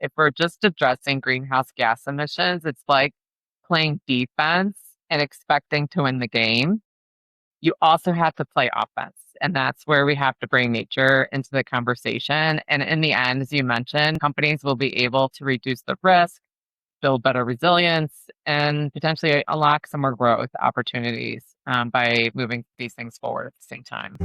If we're just addressing greenhouse gas emissions, it's like playing defense and expecting to win the game. You also have to play offense. And that's where we have to bring nature into the conversation. And in the end, as you mentioned, companies will be able to reduce the risk, build better resilience, and potentially unlock some more growth opportunities by moving these things forward at the same time.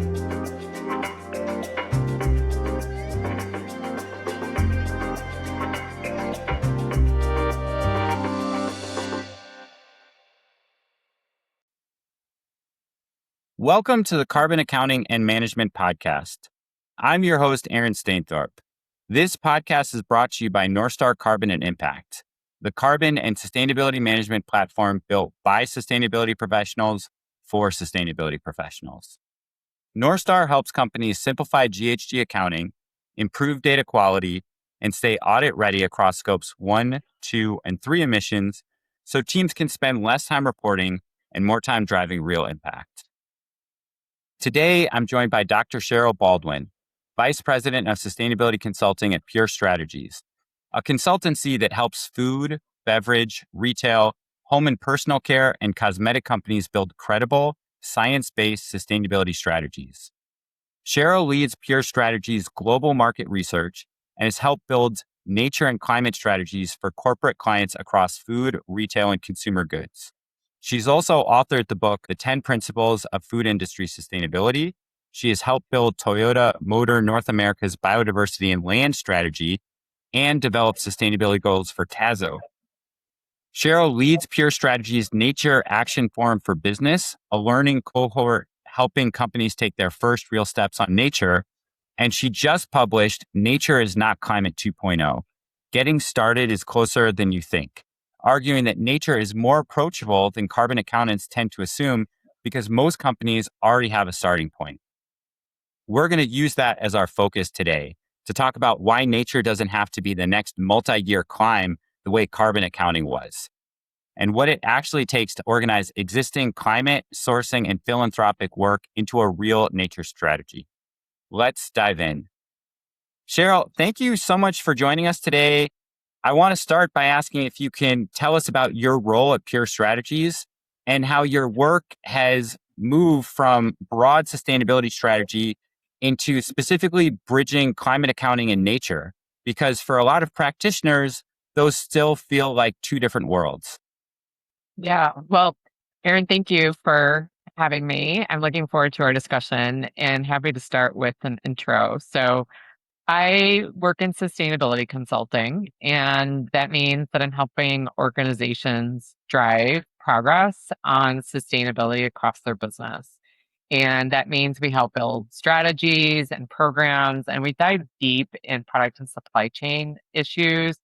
Welcome to the Carbon Accounting and Management Podcast. I'm your host, Aaron Stainthorpe. This podcast is brought to you by Northstar Carbon and Impact, the carbon and sustainability management platform built by sustainability professionals for sustainability professionals. Northstar helps companies simplify GHG accounting, improve data quality, and stay audit ready across scopes 1, 2, and 3 emissions so teams can spend less time reporting and more time driving real impact. Today, I'm joined by Dr. Cheryl Baldwin, Vice President of Sustainability Consulting at Pure Strategies, a consultancy that helps food, beverage, retail, home and personal care, and cosmetic companies build credible, science-based sustainability strategies. Cheryl leads Pure Strategies' global market research and has helped build nature and climate strategies for corporate clients across food, retail, and consumer goods. She's also authored the book, The 10 Principles of Food Industry Sustainability. She has helped build Toyota Motor North America's biodiversity and land strategy and developed sustainability goals for TAZO. Cheryl leads Pure Strategies' Nature Action Forum for Business, a learning cohort helping companies take their first real steps on nature. And she just published Nature is Not Climate 2.0. Getting Started is Closer Than You Think, arguing that nature is more approachable than carbon accountants tend to assume because most companies already have a starting point. We're going to use that as our focus today to talk about why nature doesn't have to be the next multi-year climb the way carbon accounting was, and what it actually takes to organize existing climate, sourcing, and philanthropic work into a real nature strategy. Let's dive in. Cheryl, thank you so much for joining us today. I want to start by asking if you can tell us about your role at Pure Strategies and how your work has moved from broad sustainability strategy into specifically bridging climate accounting and nature, because for a lot of practitioners, those still feel like two different worlds. Yeah, well, Aaron, thank you for having me. I'm looking forward to our discussion and happy to start with an intro. So I work in sustainability consulting, and that means that I'm helping organizations drive progress on sustainability across their business. And that means we help build strategies and programs, and we dive deep in product and supply chain issues.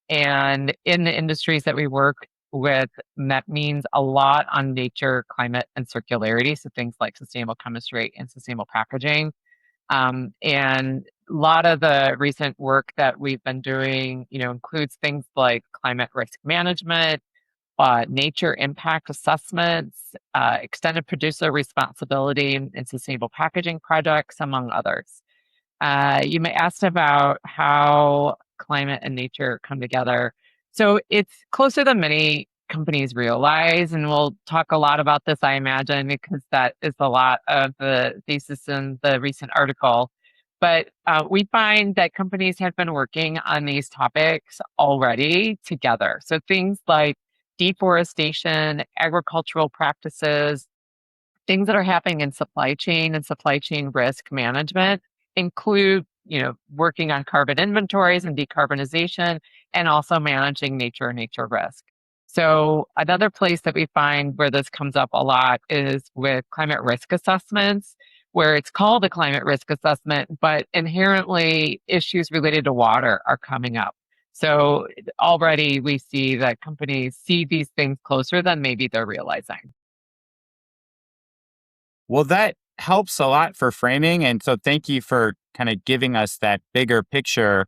And in the industries that we work with, that means a lot on nature, climate, and circularity. So things like sustainable chemistry and sustainable packaging. And a lot of the recent work that we've been doing, includes things like climate risk management, nature impact assessments, extended producer responsibility, and sustainable packaging projects, among others. You may ask about how climate and nature come together. So it's closer than many companies realize, and we'll talk a lot about this, I imagine, because that is a lot of the thesis in the recent article. But we find that companies have been working on these topics already together. So things like deforestation, agricultural practices, things that are happening in supply chain and supply chain risk management include, working on carbon inventories and decarbonization, and also managing nature risk. So another place that we find where this comes up a lot is with climate risk assessments, where it's called a climate risk assessment, but inherently issues related to water are coming up. So already we see that companies see these things closer than maybe they're realizing. Well, that helps a lot for framing. And so thank you for kind of giving us that bigger picture.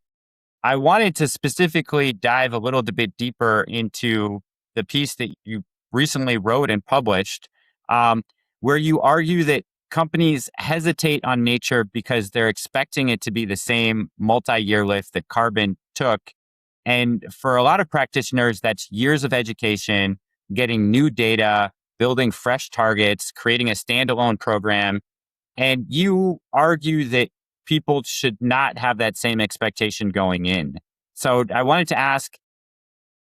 I wanted to specifically dive a little bit deeper into the piece that you recently wrote and published, where you argue that companies hesitate on nature because they're expecting it to be the same multi-year lift that carbon took. And for a lot of practitioners, that's years of education, getting new data, building fresh targets, creating a standalone program. And you argue that people should not have that same expectation going in. So I wanted to ask,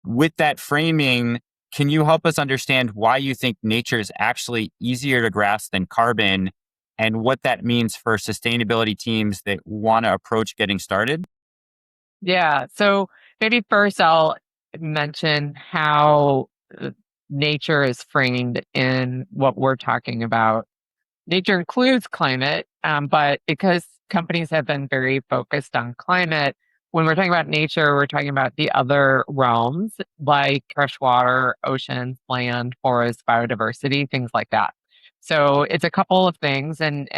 with that framing, can you help us understand why you think nature is actually easier to grasp than carbon and what that means for sustainability teams that want to approach getting started? Yeah. So maybe first I'll mention how nature is framed in what we're talking about. Nature includes climate, but because companies have been very focused on climate, when we're talking about nature, we're talking about the other realms like freshwater, oceans, land, forest, biodiversity, things like that. So it's a couple of things, and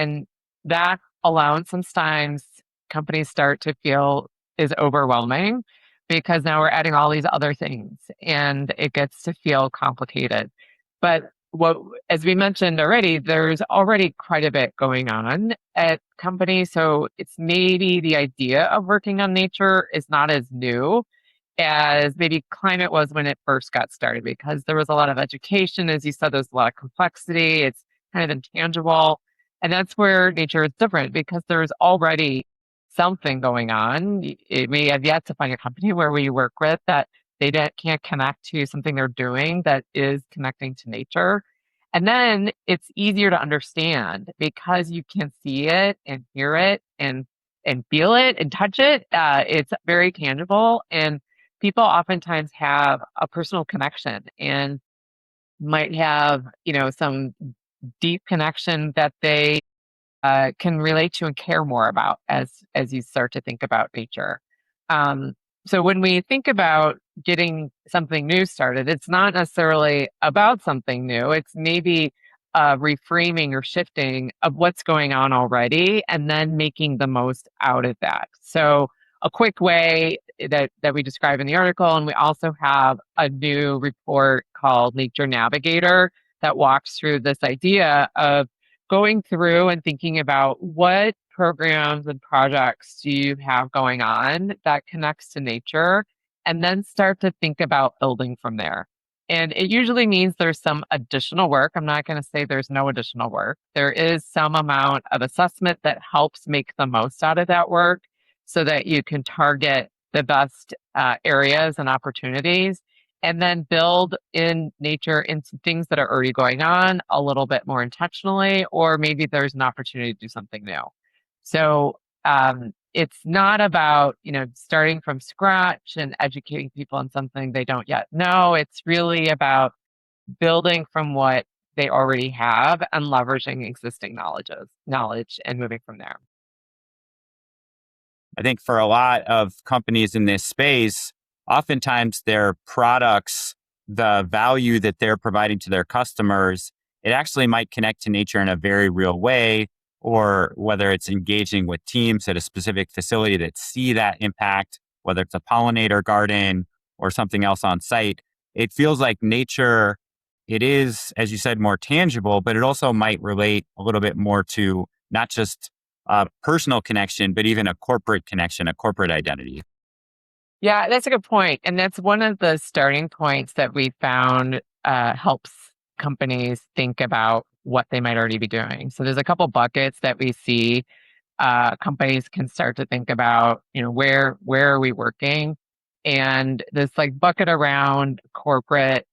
that alone sometimes companies start to feel is overwhelming because now we're adding all these other things, and it gets to feel complicated. But what, as we mentioned already, there's already quite a bit going on at companies. So it's maybe the idea of working on nature is not as new as maybe climate was when it first got started, because there was a lot of education. As you said, there's a lot of complexity. It's kind of intangible. And that's where nature is different because there's already something going on. We have yet to find a company where we work with that can't connect to something they're doing that is connecting to nature. And then it's easier to understand because you can see it and hear it and feel it and touch it. It's very tangible, and people oftentimes have a personal connection and might have, some deep connection that they can relate to and care more about as you start to think about nature. Um, so when we think about getting something new started, it's not necessarily about something new. It's maybe reframing or shifting of what's going on already, and then making the most out of that. So a quick way that we describe in the article, and we also have a new report called Nature Navigator that walks through this idea of going through and thinking about what programs and projects do you have going on that connects to nature, and then start to think about building from there. And it usually means there's some additional work. I'm not going to say there's no additional work. There is some amount of assessment that helps make the most out of that work so that you can target the best areas and opportunities, and then build in nature into things that are already going on a little bit more intentionally, or maybe there's an opportunity to do something new. So it's not about, starting from scratch and educating people on something they don't yet know. It's really about building from what they already have and leveraging existing knowledge and moving from there. I think for a lot of companies in this space, oftentimes their products, the value that they're providing to their customers, it actually might connect to nature in a very real way, or whether it's engaging with teams at a specific facility that see that impact, whether it's a pollinator garden or something else on site. It feels like nature, it is, as you said, more tangible, but it also might relate a little bit more to not just a personal connection, but even a corporate connection, a corporate identity. Yeah, that's a good point. And that's one of the starting points that we found helps companies think about what they might already be doing. So there's a couple buckets that we see companies can start to think about, where are we working? And this like bucket around corporate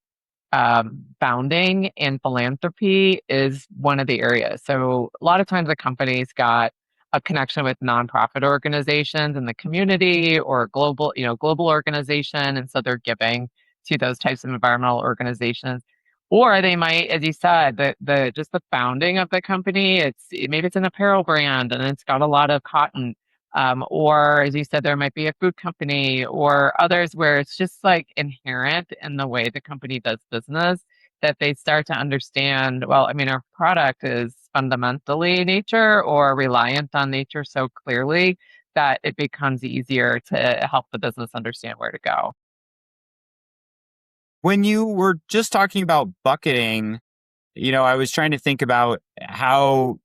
founding and philanthropy is one of the areas. So a lot of times the company's got a connection with nonprofit organizations in the community or global organization, and so they're giving to those types of environmental organizations. Or they might, as you said, the just the founding of the company. Maybe it's an apparel brand and it's got a lot of cotton. Or as you said, there might be a food company or others where it's just like inherent in the way the company does business that they start to understand, well, I mean, our product is fundamentally nature or reliant on nature so clearly that it becomes easier to help the business understand where to go. When you were just talking about bucketing, I was trying to think about how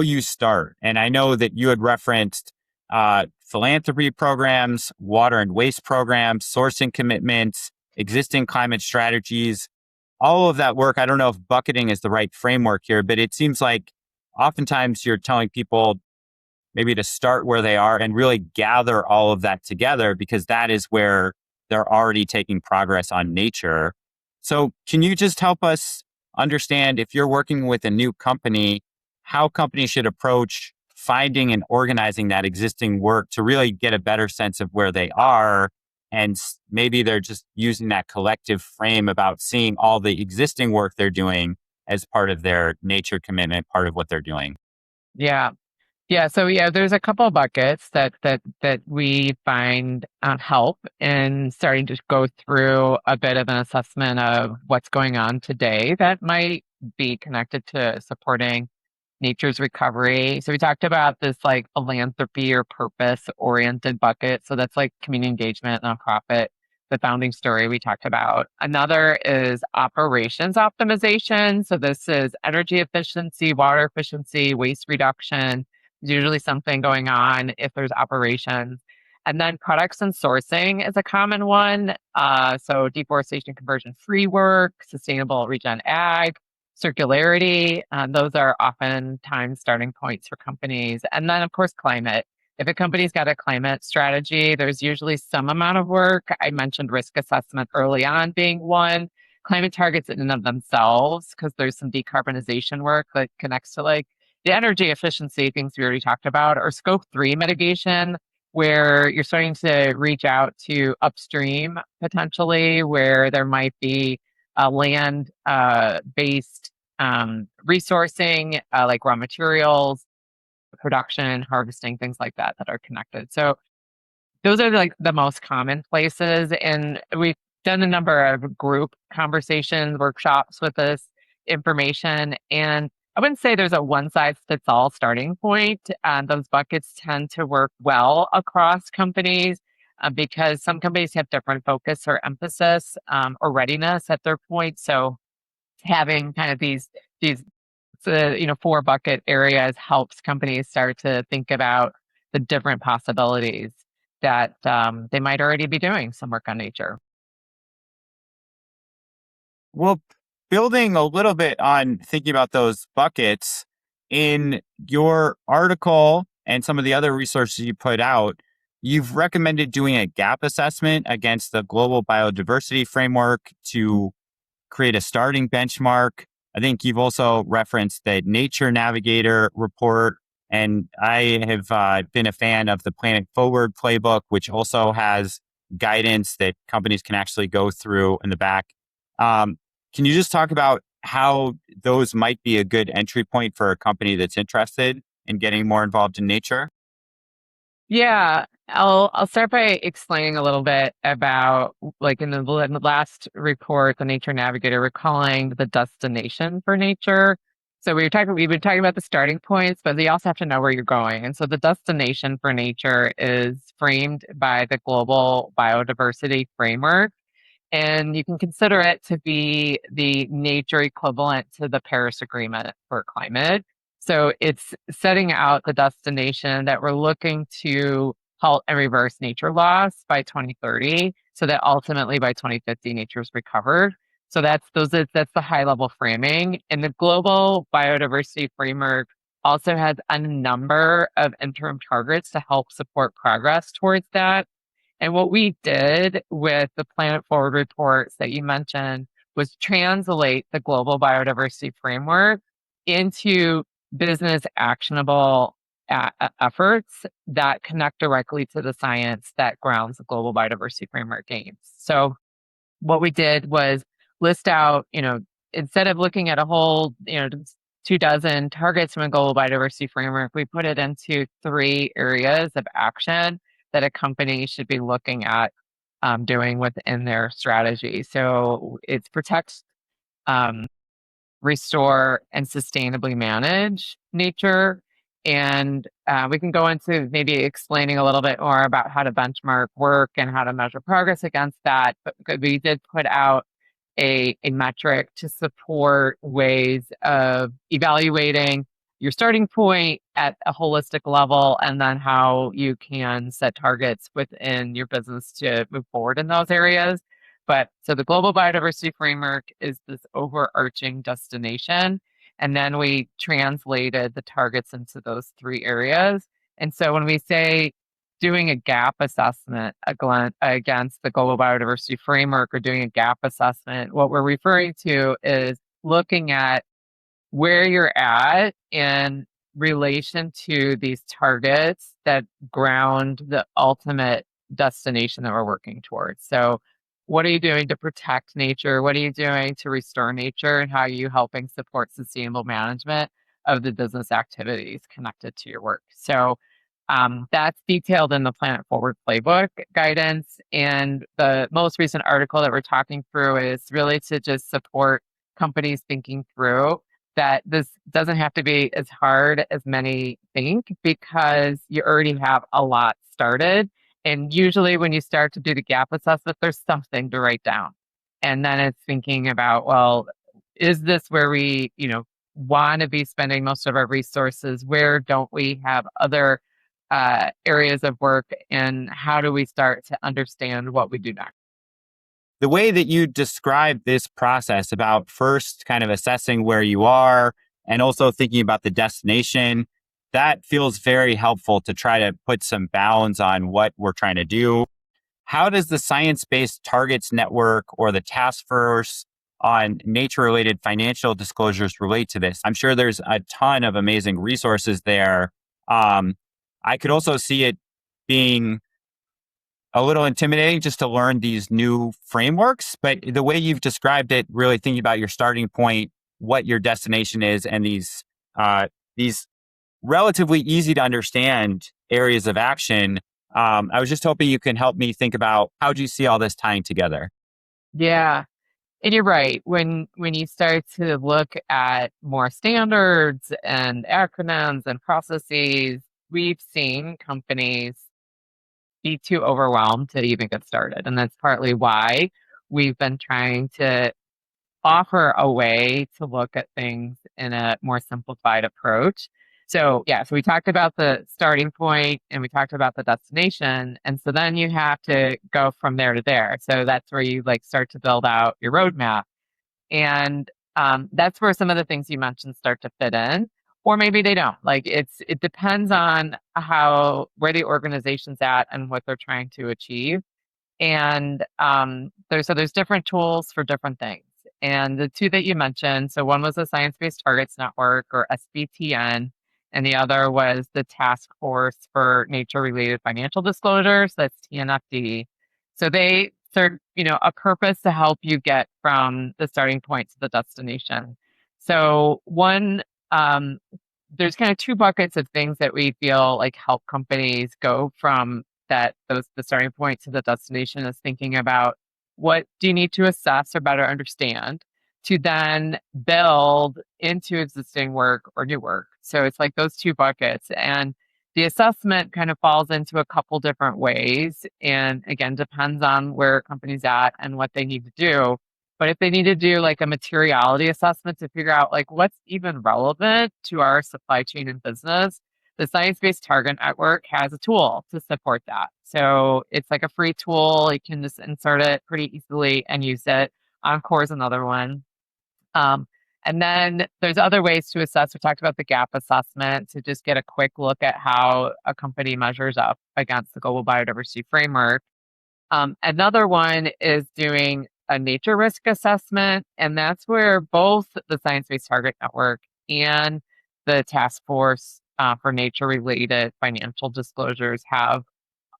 you start. And I know that you had referenced philanthropy programs, water and waste programs, sourcing commitments, existing climate strategies, all of that work. I don't know if bucketing is the right framework here, but it seems like oftentimes you're telling people maybe to start where they are and really gather all of that together because that is where they're already taking progress on nature. So can you just help us understand, if you're working with a new company, how companies should approach finding and organizing that existing work to really get a better sense of where they are? And maybe they're just using that collective frame about seeing all the existing work they're doing as part of their nature commitment, part of what they're doing. Yeah. Yeah, so yeah, there's a couple of buckets that we find help in starting to go through a bit of an assessment of what's going on today that might be connected to supporting nature's recovery. So we talked about this like philanthropy or purpose oriented bucket. So that's like community engagement, nonprofit, the founding story we talked about. Another is operations optimization. So this is energy efficiency, water efficiency, waste reduction. There's usually something going on if there's operations. And then products and sourcing is a common one. So deforestation conversion free work, sustainable regen ag, circularity. Those are oftentimes starting points for companies. And then, of course, climate. If a company's got a climate strategy, there's usually some amount of work. I mentioned risk assessment early on being one. Climate targets in and of themselves, because there's some decarbonization work that connects to like the energy efficiency things we already talked about, or scope 3 mitigation, where you're starting to reach out to upstream potentially, where there might be land based resourcing, like raw materials, production, harvesting, things like that that are connected. So those are like the most common places. And we've done a number of group conversations, workshops with this information. And I wouldn't say there's a one size fits all starting point. Those buckets tend to work well across companies because some companies have different focus or emphasis or readiness at their point. So having kind of these four bucket areas helps companies start to think about the different possibilities that they might already be doing some work on nature. Well, building a little bit on thinking about those buckets, in your article and some of the other resources you put out, you've recommended doing a gap assessment against the global biodiversity framework to create a starting benchmark. I think you've also referenced the Nature Navigator report, and I have been a fan of the Planet Forward playbook, which also has guidance that companies can actually go through in the back. Um, can you just talk about how those might be a good entry point for a company that's interested in getting more involved in nature? Yeah, I'll start by explaining a little bit about like in the last report, the Nature Navigator, we're calling the destination for nature. So we've been talking about the starting points, but you also have to know where you're going. And so the destination for nature is framed by the global biodiversity framework. And you can consider it to be the nature equivalent to the Paris Agreement for climate. So it's setting out the destination that we're looking to halt and reverse nature loss by 2030, so that ultimately by 2050 nature is recovered. So that's the high level framing. And the global biodiversity framework also has a number of interim targets to help support progress towards that. And what we did with the Planet Forward reports that you mentioned was translate the global biodiversity framework into business actionable efforts that connect directly to the science that grounds the global biodiversity framework aims. So what we did was list out, instead of looking at a whole, 2 dozen targets from a global biodiversity framework, we put it into 3 areas of action that a company should be looking at doing within their strategy. So it's protect, um, restore, and sustainably manage nature. And we can go into maybe explaining a little bit more about how to benchmark work and how to measure progress against that. But we did put out a metric to support ways of evaluating your starting point at a holistic level, and then how you can set targets within your business to move forward in those areas. But so the global biodiversity framework is this overarching destination. And then we translated the targets into those three areas. And so when we say doing a gap assessment against the global biodiversity framework or doing a gap assessment, what we're referring to is looking at where you're at in relation to these targets that ground the ultimate destination that we're working towards. So, what are you doing to protect nature? What are you doing to restore nature? And how are you helping support sustainable management of the business activities connected to your work? So, that's detailed in the Planet Forward Playbook guidance. And the most recent article that we're talking through is really to just support companies thinking through that this doesn't have to be as hard as many think, because you already have a lot started. And usually when you start to do the gap assessment, there's something to write down. And then it's thinking about, well, is this where we, want to be spending most of our resources? Where don't we have other areas of work? And how do we start to understand what we do next? The way that you describe this process about first kind of assessing where you are and also thinking about the destination, that feels very helpful to try to put some bounds on what we're trying to do. How does the Science Based Targets Network or the Task Force on Nature-Related Financial Disclosures relate to this? I'm sure there's a ton of amazing resources there. I could also see it being a little intimidating just to learn these new frameworks, but the way you've described it, really thinking about your starting point, what your destination is, and these relatively easy to understand areas of action. I was just hoping you can help me think about how do you see all this tying together? Yeah. And you're right. When you start to look at more standards and acronyms and processes, we've seen companies be too overwhelmed to even get started. And that's partly why we've been trying to offer a way to look at things in a more simplified approach. So, yeah, so we talked about the starting point and we talked about the destination. And so then you have to go from there to there. So that's where you like start to build out your roadmap. And that's where some of the things you mentioned start to fit in, or maybe they don't. Like it depends on where the organization's at and what they're trying to achieve. And there's different tools for different things. And the two that you mentioned, so one was the Science Based Targets Network, or SBTN, and the other was the Task Force for Nature Related Financial Disclosures, that's TNFD. So they serve, a purpose to help you get from the starting point to the destination. So there's kind of two buckets of things that we feel like help companies go from the starting point to the destination, is thinking about what do you need to assess or better understand to then build into existing work or new work. So it's like those two buckets. And the assessment kind of falls into a couple different ways. And again, depends on where a company's at and what they need to do. But if they need to do like a materiality assessment to figure out like what's even relevant to our supply chain and business, the Science Based Target Network has a tool to support that. So it's like a free tool. You can just insert it pretty easily and use it. Encore is another one. Um, and then there's other ways to assess. We talked about the gap assessment to just get a quick look at how a company measures up against the global biodiversity framework. Another one is doing a nature risk assessment, and that's where both the Science Based Target Network and the Task Force for Nature-Related Financial Disclosures have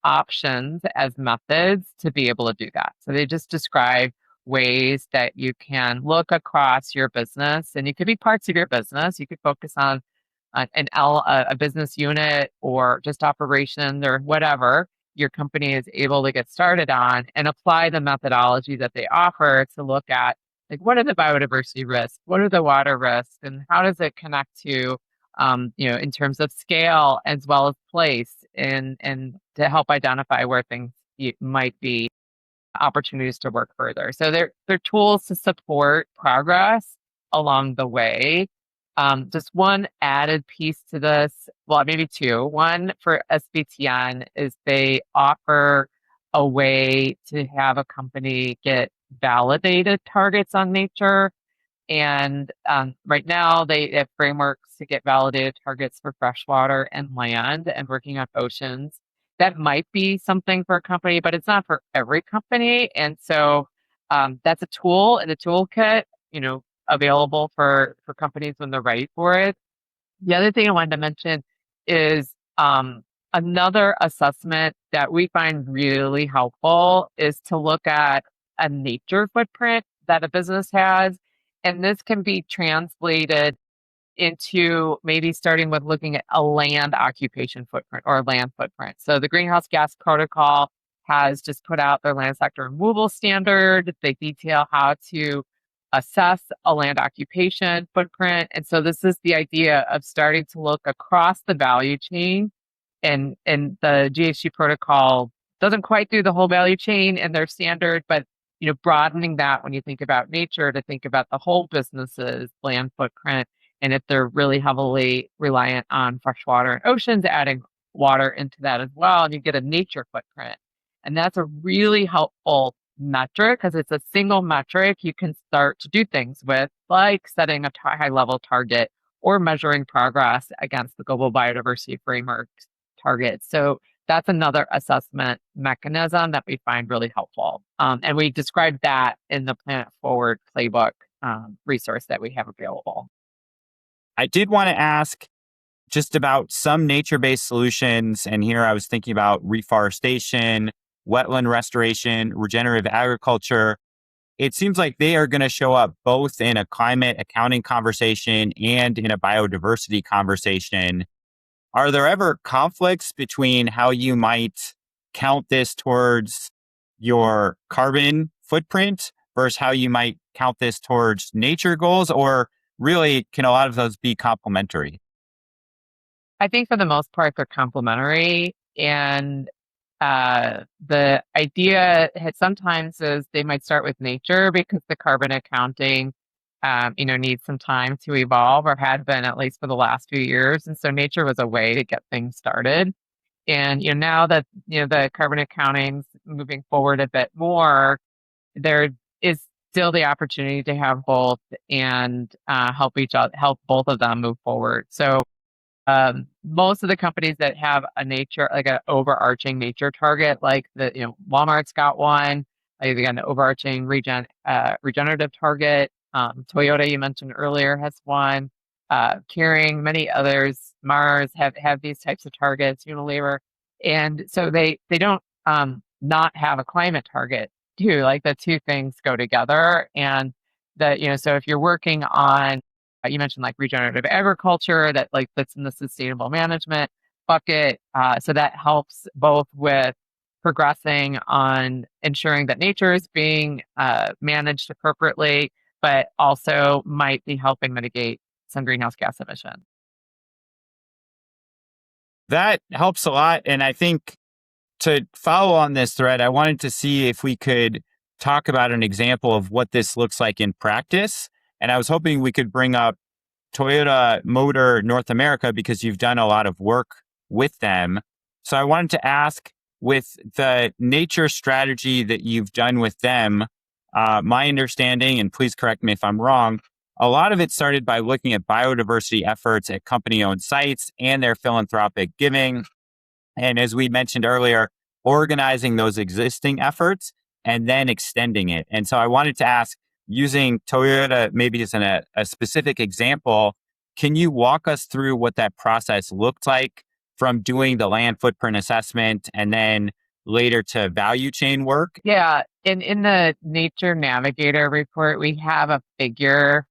options as methods to be able to do that. So they just describe ways that you can look across your business, and it could be parts of your business. You could focus on a business unit or just operations or whatever your company is able to get started on, and apply the methodology that they offer to look at like what are the biodiversity risks, what are the water risks, and how does it connect to in terms of scale as well as place, and to help identify where things might be opportunities to work further. So they're tools to support progress along the way. Just one added piece to this, well, maybe two. One for SBTN is they offer a way to have a company get validated targets on nature. And right now, they have frameworks to get validated targets for freshwater and land and working on oceans. That might be something for a company, but it's not for every company. And so that's a tool in the toolkit, available for companies when they're ready for it. The other thing I wanted to mention is another assessment that we find really helpful is to look at a nature footprint that a business has. And this can be translated into maybe starting with looking at a land occupation footprint or a land footprint. So the Greenhouse Gas Protocol has just put out their land sector removal standard. They detail how to assess a land occupation footprint. And so this is the idea of starting to look across the value chain, and the GHG protocol doesn't quite do the whole value chain in their standard, but broadening that when you think about nature to think about the whole business's land footprint. And if they're really heavily reliant on freshwater and oceans, adding water into that as well, and you get a nature footprint. And that's a really helpful metric because it's a single metric you can start to do things with, like setting a high level target or measuring progress against the global biodiversity framework targets. So that's another assessment mechanism that we find really helpful. And we described that in the Planet Forward playbook resource that we have available. I did want to ask just about some nature-based solutions. And here I was thinking about reforestation, wetland restoration, regenerative agriculture. It seems like they are going to show up both in a climate accounting conversation and in a biodiversity conversation. Are there ever conflicts between how you might count this towards your carbon footprint versus how you might count this towards nature goals? Or really, can a lot of those be complementary? I think for the most part, they're complementary. And the idea sometimes is they might start with nature because the carbon accounting, needs some time to evolve, or had been at least for the last few years. And so nature was a way to get things started. And now that the carbon accounting's moving forward a bit more, there is still the opportunity to have both and help both of them move forward. So most of the companies that have a nature, like an overarching nature target, like Walmart's got one, like again, the overarching regenerative target. Toyota, you mentioned earlier, has one. Kering, many others, Mars have these types of targets, Unilever. And so they don't not have a climate target too. Like the two things go together. And so if you're working on, you mentioned like regenerative agriculture, that like that's in the sustainable management bucket. So that helps both with progressing on ensuring that nature is being managed appropriately, but also might be helping mitigate some greenhouse gas emissions. That helps a lot. And I think to follow on this thread, I wanted to see if we could talk about an example of what this looks like in practice. And I was hoping we could bring up Toyota Motor North America because you've done a lot of work with them. So I wanted to ask, with the nature strategy that you've done with them, my understanding, and please correct me if I'm wrong, a lot of it started by looking at biodiversity efforts at company-owned sites and their philanthropic giving. And as we mentioned earlier, organizing those existing efforts and then extending it. And so I wanted to ask, using Toyota maybe as a specific example, can you walk us through what that process looked like from doing the land footprint assessment and then later to value chain work? Yeah. In the Nature Navigator report, we have a figure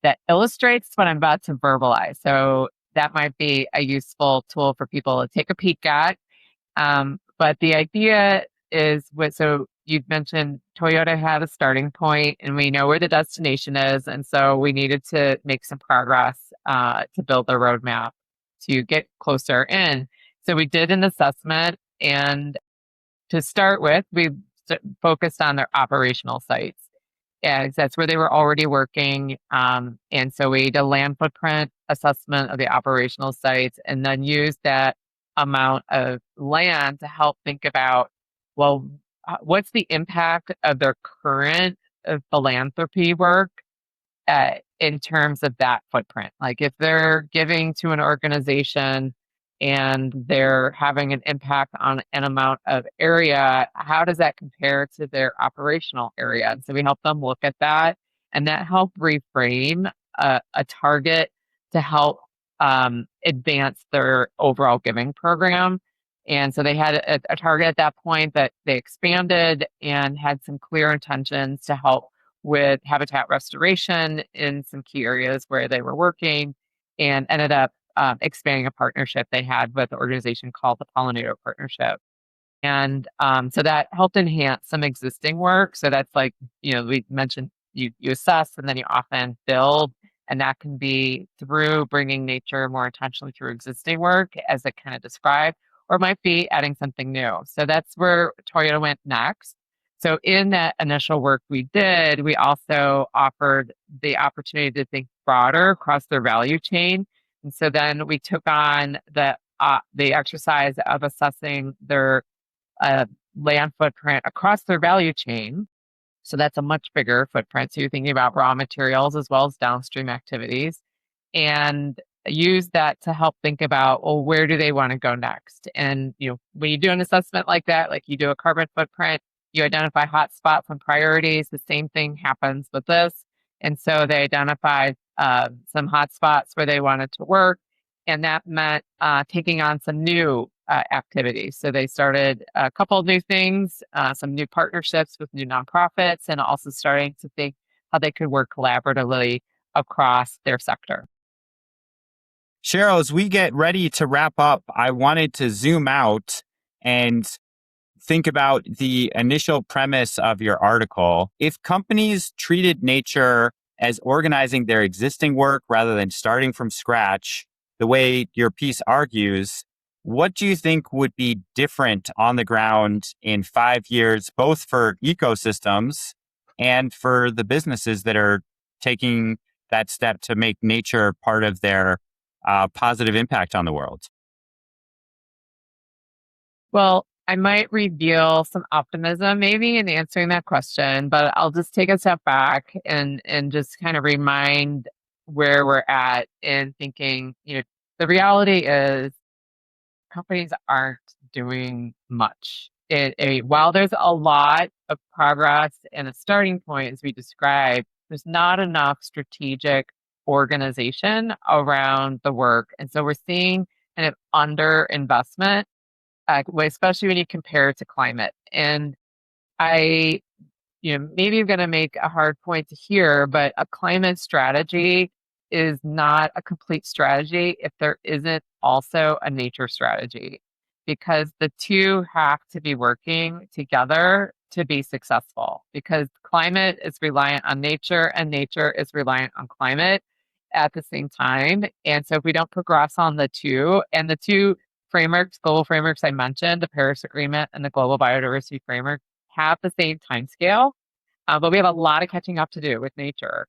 that illustrates what I'm about to verbalize. So that might be a useful tool for people to take a peek at. But the idea is so you'd mentioned Toyota had a starting point and we know where the destination is. And so we needed to make some progress to build the roadmap to get closer in. So we did an assessment, and to start with, we focused on their operational sites. Yeah, that's where they were already working. And so we did a land footprint assessment of the operational sites and then used that amount of land to help think about, well, what's the impact of their current philanthropy work in terms of that footprint. Like if they're giving to an organization and they're having an impact on an amount of area, how does that compare to their operational area? And so we help them look at that, and that helped reframe a target to help advance their overall giving program. And so they had a target at that point that they expanded and had some clear intentions to help with habitat restoration in some key areas where they were working, and ended up expanding a partnership they had with an organization called the Pollinator Partnership. And so that helped enhance some existing work. So that's like, we mentioned you assess and then you often build, and that can be through bringing nature more intentionally through existing work, as it kind of described, or it might be adding something new. So that's where Toyota went next. So in that initial work we did, we also offered the opportunity to think broader across their value chain. And so then we took on the exercise of assessing their land footprint across their value chain. So that's a much bigger footprint. So you're thinking about raw materials as well as downstream activities, and use that to help think about, well, where do they want to go next? And when you do an assessment like that, like you do a carbon footprint, you identify hotspots and priorities. The same thing happens with this. And so they identified some hotspots where they wanted to work, and that meant taking on some new activities. So they started a couple of new things, some new partnerships with new nonprofits, and also starting to think how they could work collaboratively across their sector. Cheryl, as we get ready to wrap up, I wanted to zoom out and think about the initial premise of your article. If companies treated nature as organizing their existing work rather than starting from scratch, the way your piece argues, what do you think would be different on the ground in 5 years, both for ecosystems and for the businesses that are taking that step to make nature part of their positive impact on the world? Well, I might reveal some optimism maybe in answering that question, but I'll just take a step back and just kind of remind where we're at in thinking, the reality is companies aren't doing much. While there's a lot of progress and a starting point, as we described, there's not enough strategic organization around the work. And so we're seeing kind of underinvestment, especially when you compare it to climate. And I, maybe I'm going to make a hard point to hear, but a climate strategy is not a complete strategy if there isn't also a nature strategy, because the two have to be working together to be successful, because climate is reliant on nature and nature is reliant on climate at the same time. And so if we don't progress on the two, and the two frameworks, global frameworks I mentioned, the Paris Agreement and the Global Biodiversity Framework, have the same time scale, but we have a lot of catching up to do with nature.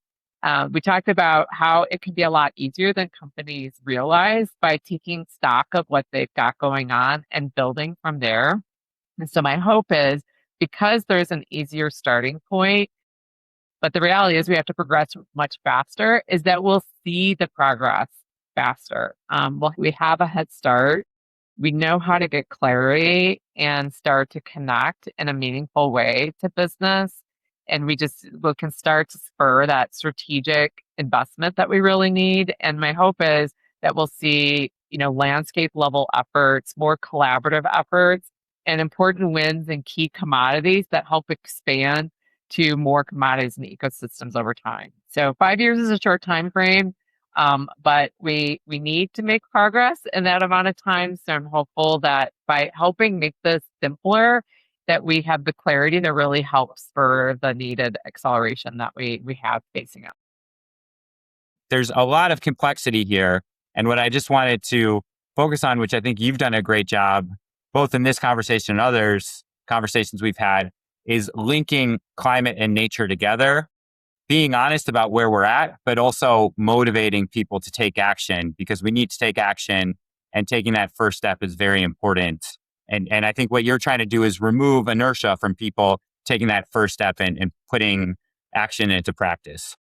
We talked about how it can be a lot easier than companies realize by taking stock of what they've got going on and building from there. And so my hope is, because there's an easier starting point, but the reality is we have to progress much faster, is that we'll see the progress faster. Well, we have a head start. We know how to get clarity and start to connect in a meaningful way to business. And we can start to spur that strategic investment that we really need. And my hope is that we'll see, landscape level efforts, more collaborative efforts, and important wins in key commodities that help expand to more commodities and ecosystems over time. So 5 years is a short time frame. But we need to make progress in that amount of time. So I'm hopeful that by helping make this simpler, that we have the clarity that really helps for the needed acceleration that we have facing us. There's a lot of complexity here. And what I just wanted to focus on, which I think you've done a great job, both in this conversation and others conversations we've had, is linking climate and nature together being honest about where we're at, but also motivating people to take action because we need to take action, and taking that first step is very important. And I think what you're trying to do is remove inertia from people taking that first step and putting action into practice.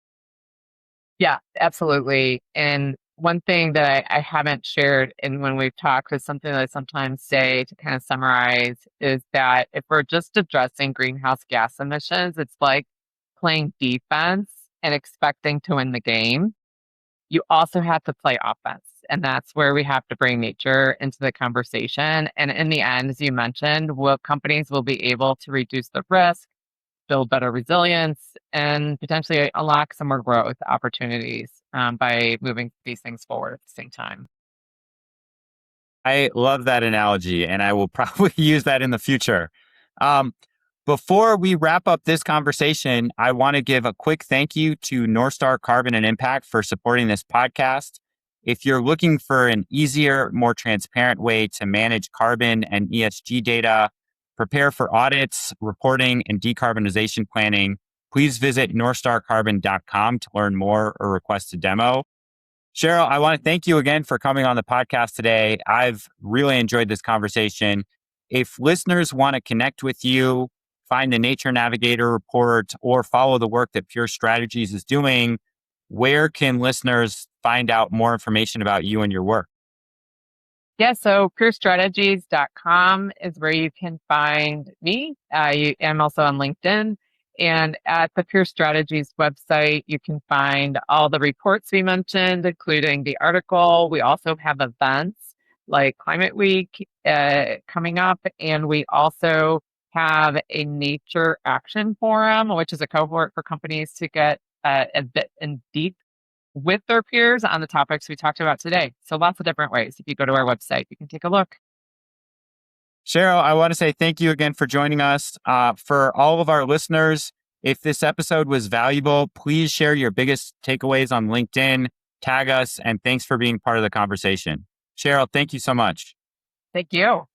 Yeah, absolutely. And one thing that I haven't shared in when we've talked is something that I sometimes say to kind of summarize is that if we're just addressing greenhouse gas emissions, it's like playing defense and expecting to win the game. You also have to play offense. And that's where we have to bring nature into the conversation. And in the end, as you mentioned, companies will be able to reduce the risk, build better resilience, and potentially unlock some more growth opportunities by moving these things forward at the same time. I love that analogy, and I will probably use that in the future. Um, Before we wrap up this conversation, I want to give a quick thank you to North Star Carbon and Impact for supporting this podcast. If you're looking for an easier, more transparent way to manage carbon and ESG data, prepare for audits, reporting, and decarbonization planning, please visit northstarcarbon.com to learn more or request a demo. Cheryl, I want to thank you again for coming on the podcast today. I've really enjoyed this conversation. If listeners want to connect with you, find the Nature Navigator report, or follow the work that Pure Strategies is doing, where can listeners find out more information about you and your work? Yeah, so purestrategies.com is where you can find me. I'm also on LinkedIn. And at the Pure Strategies website, you can find all the reports we mentioned, including the article. We also have events like Climate Week coming up. And we also have a Nature Action Forum, which is a cohort for companies to get a bit in deep with their peers on the topics we talked about today. So lots of different ways. If you go to our website, you can take a look. Cheryl, I want to say thank you again for joining us. For all of our listeners, if this episode was valuable, please share your biggest takeaways on LinkedIn, tag us, and thanks for being part of the conversation. Cheryl, thank you so much. Thank you.